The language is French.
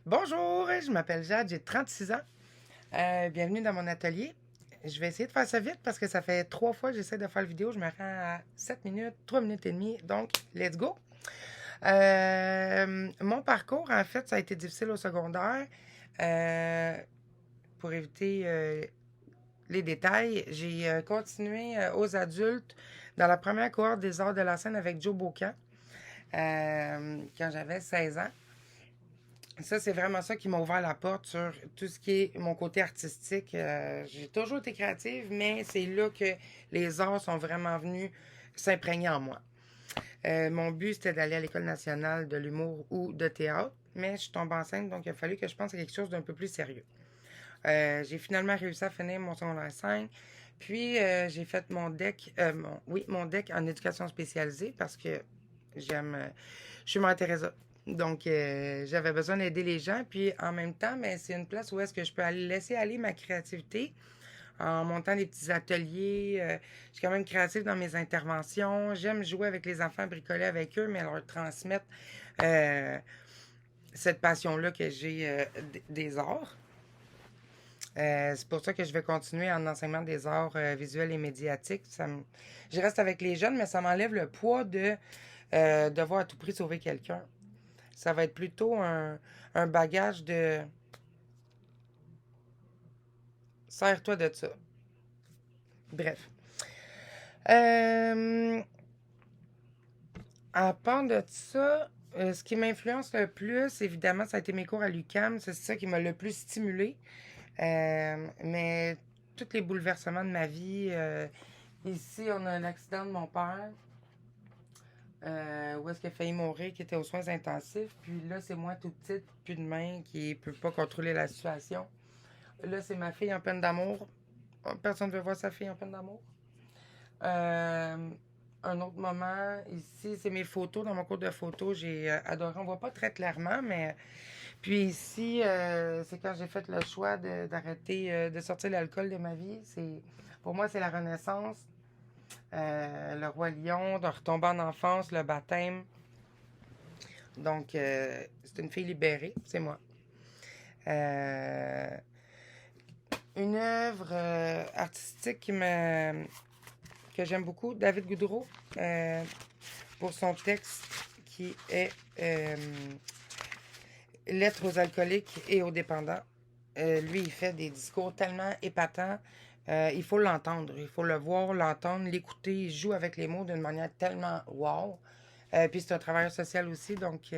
Bonjour, je m'appelle Jade, j'ai 36 ans. Bienvenue dans mon atelier. Je vais essayer de faire ça vite parce que ça fait 3 fois que j'essaie de faire la vidéo. Je me rends à 7 minutes, 3 minutes et demie. Donc, let's go. Mon parcours, en fait, ça a été difficile au secondaire. Euh, pour éviter les détails, j'ai continué aux adultes dans la première cohorte des arts de la scène avec Joe Bocan quand j'avais 16 ans. Ça, c'est vraiment ça qui m'a ouvert la porte sur tout ce qui est mon côté artistique. J'ai toujours été créative, mais c'est là que les arts sont vraiment venus s'imprégner en moi. Mon but, c'était d'aller à l'École nationale de l'humour ou de théâtre, mais je suis tombée enceinte, donc il a fallu que je pense à quelque chose d'un peu plus sérieux. J'ai finalement réussi à finir mon secondaire 5. Puis, j'ai fait mon DEC en éducation spécialisée parce que j'aime. Je suis Mère Teresa. Donc, j'avais besoin d'aider les gens. Puis, en même temps, mais c'est une place où est-ce que je peux laisser aller ma créativité en montant des petits ateliers. Je suis quand même créative dans mes interventions. J'aime jouer avec les enfants, bricoler avec eux, mais leur transmettre euh, cette passion-là que j'ai des arts. C'est pour ça que je vais continuer en enseignement des arts visuels et médiatiques. Je reste avec les jeunes, mais ça m'enlève le poids de devoir à tout prix sauver quelqu'un. Ça va être plutôt un bagage de sers-toi de ça. Bref. Euh, à part de ça, ce qui m'influence le plus, évidemment, ça a été mes cours à l'UQAM. C'est ça qui m'a le plus stimulé. Mais tous les bouleversements de ma vie, ici, on a l'accident de mon père, où est-ce qu'il a failli mourir, qui était aux soins intensifs. Puis là, c'est moi tout petite, plus de main, qui ne peut pas contrôler la situation. Là, c'est ma fille en peine d'amour. Personne ne veut voir sa fille en peine d'amour. Euh, un autre moment, ici, c'est mes photos. Dans mon cours de photos, j'ai adoré. On ne voit pas très clairement, mais. Puis ici, c'est quand j'ai fait le choix d'arrêter de sortir l'alcool de ma vie. Pour moi, c'est la renaissance. Le roi lion, de retomber en enfance, le baptême. Donc, c'est une fille libérée, c'est moi. Euh, une œuvre artistique que j'aime beaucoup, David Goudreau, pour son texte qui est Lettres aux alcooliques et aux dépendants. Lui, il fait des discours tellement épatants. Il faut l'entendre, il faut le voir, l'entendre, l'écouter. Il joue avec les mots d'une manière tellement wow. Puis c'est un travailleur social aussi, donc